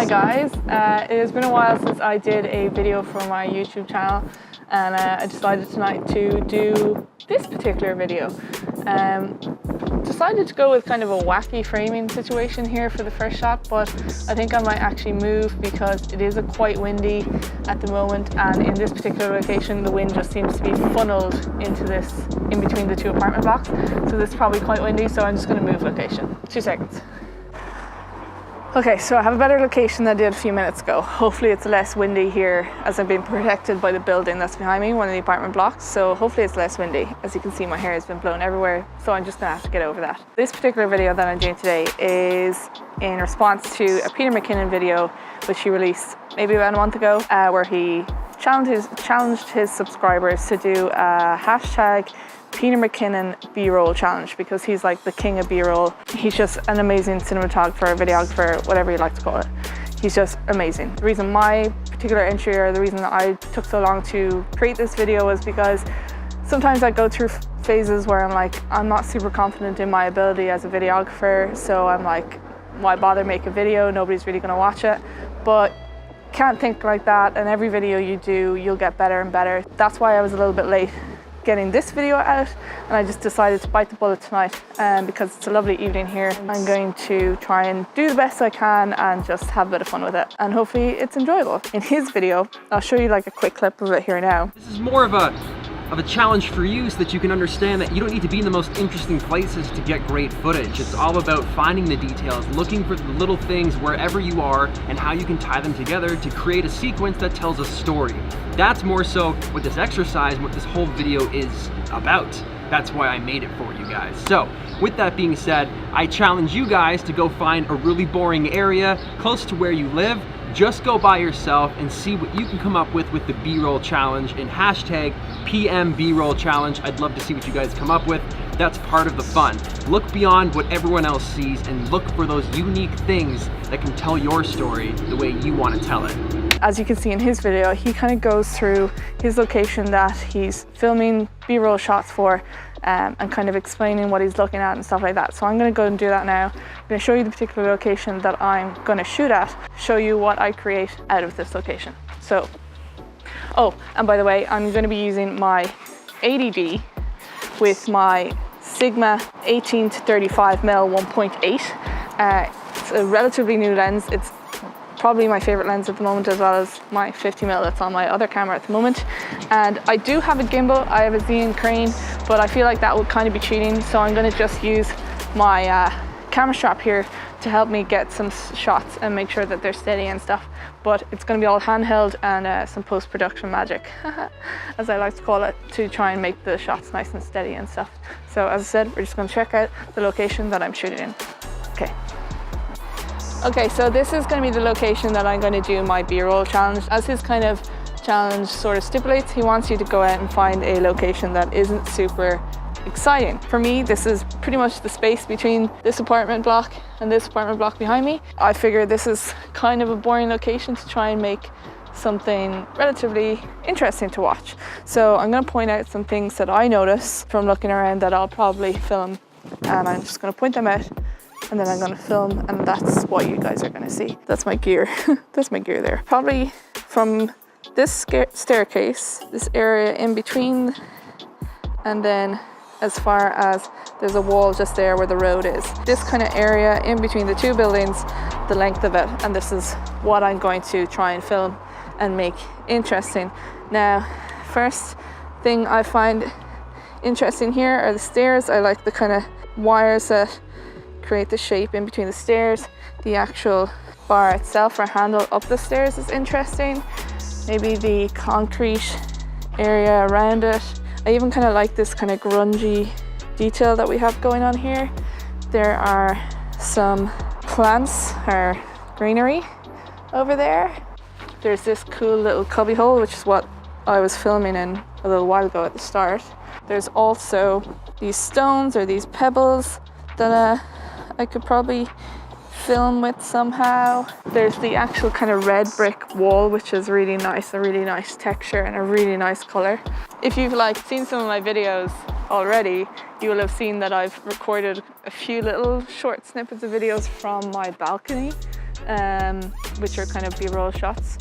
Hi guys, it has been a while since I did a video for my YouTube channel, and I decided tonight to do this particular video. Decided to go with kind of a wacky framing situation here for the first shot, but I think I might actually move because it is quite windy at the moment, and in this particular location the wind just seems to be funneled into this, in between the two apartment blocks, so this is probably quite windy, so I'm just going to move location. 2 seconds. Okay, so I have a better location than I did a few minutes ago. Hopefully it's less windy here as I'm being protected by the building that's behind me, one of the apartment blocks. So hopefully it's less windy. As you can see, my hair has been blown everywhere, so I'm just gonna have to get over that. This particular video that I'm doing today is in response to a Peter McKinnon video, which he released maybe about a month ago, where he challenged his subscribers to do a hashtag Peter McKinnon BRoll challenge, because he's like the king of B-roll. He's just an amazing cinematographer, videographer, whatever you like to call it. He's just amazing. The reason my particular entry, or the reason I took so long to create this video, was because sometimes I go through phases where I'm not super confident in my ability as a videographer, so I'm like, why bother make a video? Nobody's really gonna watch it. But can't think like that, and every video you do, you'll get better and better. That's why I was a little bit late getting this video out, and I just decided to bite the bullet tonight, because it's a lovely evening here. I'm going to try and do the best I can and just have a bit of fun with it, and hopefully it's enjoyable. In his video, I'll show you like a quick clip of it here now. This is more of a challenge for you, so that you can understand that you don't need to be in the most interesting places to get great footage. It's all about finding the details, looking for the little things wherever you are, and how you can tie them together to create a sequence that tells a story. That's more so what this exercise, what this whole video is about. That's why I made it for you guys. So with that being said, I challenge you guys to go find a really boring area close to where you live. Just go by yourself and see what you can come up with the B-roll challenge in hashtag PMBROLL challenge. I'd love to see what you guys come up with. That's part of the fun. Look beyond what everyone else sees and look for those unique things that can tell your story the way you want to tell it. As you can see in his video, he kind of goes through his location that he's filming B-roll shots for, and kind of explaining what he's looking at and stuff like that. So I'm going to go and do that now. I'm going to show you the particular location that I'm going to shoot at, show you what I create out of this location. So, oh, and by the way, I'm going to be using my 80D with my Sigma 18-35mm 1.8. It's a relatively new lens. It's probably my favorite lens at the moment, as well as my 50mm that's on my other camera at the moment. And I do have a gimbal. I have a Xeon crane, but I feel like that would kind of be cheating, so I'm going to just use my camera strap here to help me get some shots and make sure that they're steady and stuff. But it's going to be all handheld and some post-production magic, as I like to call it, to try and make the shots nice and steady and stuff. So as I said, we're just going to check out the location that I'm shooting in. Okay, so this is going to be the location that I'm going to do my B-roll challenge. As his kind of challenge sort of stipulates, he wants you to go out and find a location that isn't super exciting. For me, this is pretty much the space between this apartment block and this apartment block behind me. I figure this is kind of a boring location to try and make something relatively interesting to watch. So I'm going to point out some things that I notice from looking around that I'll probably film, and I'm just going to point them out, and then I'm going to film, and that's what you guys are going to see. That's my gear. That's my gear there. Probably from this staircase, this area in between, and then as far as there's a wall just there where the road is. This kind of area in between the two buildings, the length of it, and this is what I'm going to try and film and make interesting. Now, first thing I find interesting here are the stairs. I like the kind of wires that create the shape in between the stairs. The actual bar itself or handle up the stairs is interesting. Maybe the concrete area around it. I even kind of like this kind of grungy detail that we have going on here. There are some plants or greenery over there. There's this cool little cubby hole, which is what I was filming in a little while ago at the start. There's also these stones or these pebbles that I could probably film with somehow. There's the actual kind of red brick wall, which is really nice, a really nice texture and a really nice color. If you've seen some of my videos already, you will have seen that I've recorded a few little short snippets of videos from my balcony. which are kind of B-roll shots.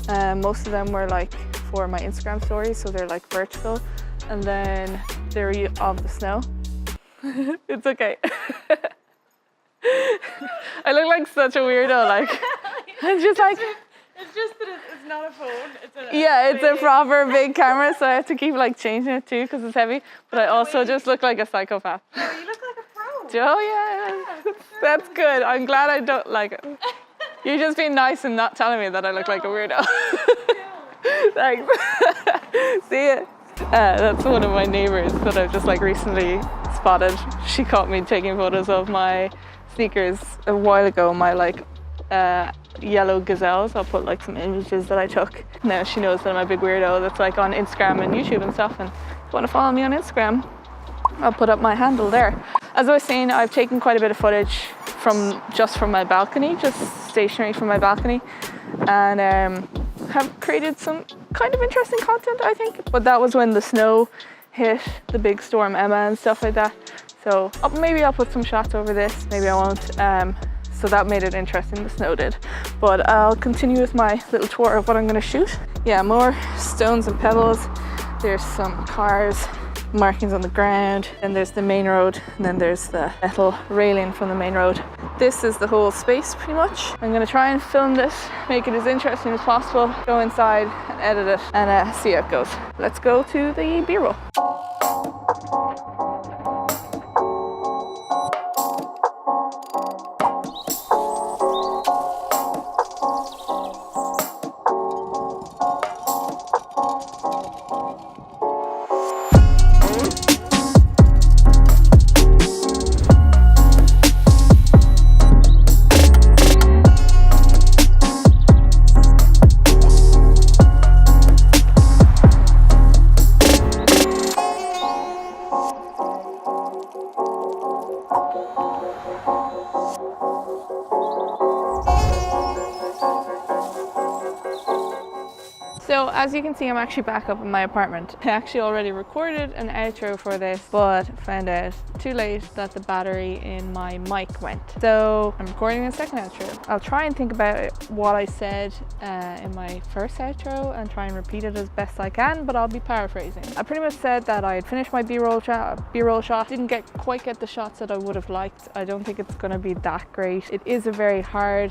Most of them were like for my Instagram stories, so they're like vertical, and then they're of the snow. It's okay. I look like such a weirdo, like I'm just like. It's just that it's not a phone. It's a proper big camera, so I have to keep like changing it too because it's heavy. But I also just look like a psychopath. No, you look like a pro. Oh yeah, that's good. I'm glad I don't like it. You're just being nice and not telling me that I look like a weirdo. Thanks. See ya. That's one of my neighbors that I've just like recently spotted. She caught me taking photos of my sneakers a while ago. My like yellow gazelles. I'll put like some images that I took. Now she knows that I'm a big weirdo that's like on Instagram and YouTube and stuff, and if you want to follow me on Instagram, I'll put up my handle there. As I was saying, I've taken quite a bit of footage from my balcony, just stationary from my balcony, and have created some kind of interesting content, I think. But that was when the snow hit, the big storm Emma and stuff like that. So maybe I'll put some shots over this, maybe I won't. So that made it interesting, the snow did. But I'll continue with my little tour of what I'm gonna shoot. Yeah, more stones and pebbles. There's some cars, markings on the ground, and there's the main road, and then there's the metal railing from the main road. This is the whole space pretty much. I'm gonna try and film this, make it as interesting as possible, go inside and edit it, and see how it goes. Let's go to the B-roll. So as you can see, I'm actually back up in my apartment. I actually already recorded an outro for this, but found out too late that the battery in my mic went. So I'm recording a second outro. I'll try and think about what I said in my first outro and try and repeat it as best I can, but I'll be paraphrasing. I pretty much said that I had finished my B-roll shot. Didn't quite get the shots that I would have liked. I don't think it's gonna be that great. It is a very hard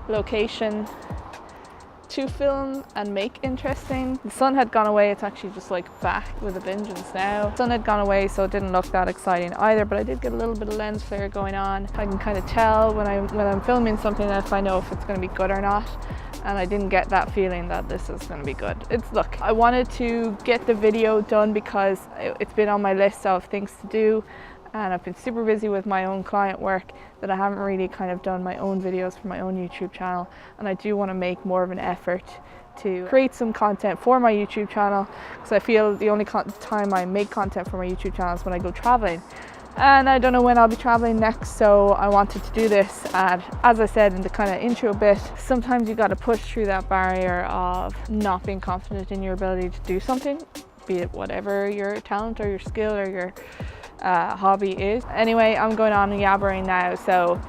location to film and make interesting. The sun had gone away. It's actually just like back with a vengeance now. The sun had gone away, so it didn't look that exciting either, but I did get a little bit of lens flare going on. I can kind of tell when I'm filming something if I know if it's going to be good or not, and I didn't get that feeling that this is going to be good. Look, I wanted to get the video done because it's been on my list of things to do, and I've been super busy with my own client work that I haven't really kind of done my own videos for my own YouTube channel, and I do want to make more of an effort to create some content for my YouTube channel, because I feel the only time I make content for my YouTube channel is when I go traveling, and I don't know when I'll be traveling next, so I wanted to do this. And as I said in the kind of intro bit, sometimes you got to push through that barrier of not being confident in your ability to do something, be it whatever your talent or your skill or your hobby is. Anyway, I'm going on and yabbering now, so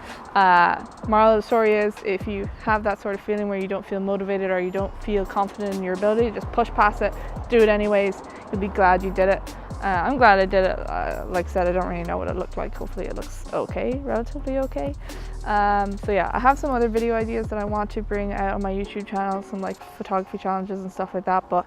moral of the story is, if you have that sort of feeling where you don't feel motivated or you don't feel confident in your ability, just push past it, do it anyways. You'll be glad you did it. I'm glad I did it. Like I said, I don't really know what it looked like. Hopefully it looks okay, relatively okay. So yeah, I have some other video ideas that I want to bring out on my YouTube channel, some like photography challenges and stuff like that, but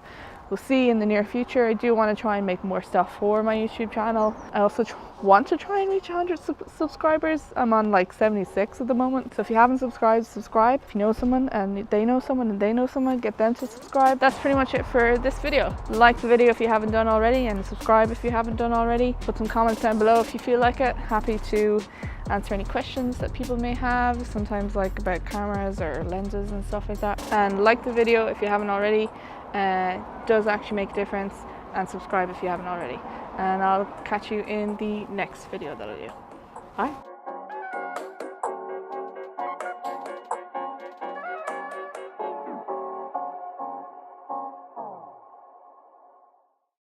we'll see in the near future. I do want to try and make more stuff for my YouTube channel. I also want to try and reach 100 subscribers. I'm on like 76 at the moment. So if you haven't subscribed, subscribe. If you know someone and they know someone and they know someone, get them to subscribe. That's pretty much it for this video. Like the video if you haven't done already, and subscribe if you haven't done already. Put some comments down below if you feel like it. Happy to answer any questions that people may have, sometimes like about cameras or lenses and stuff like that. And like the video if you haven't already. Does actually make a difference, and subscribe if you haven't already, and I'll catch you in the next video that I do. Bye.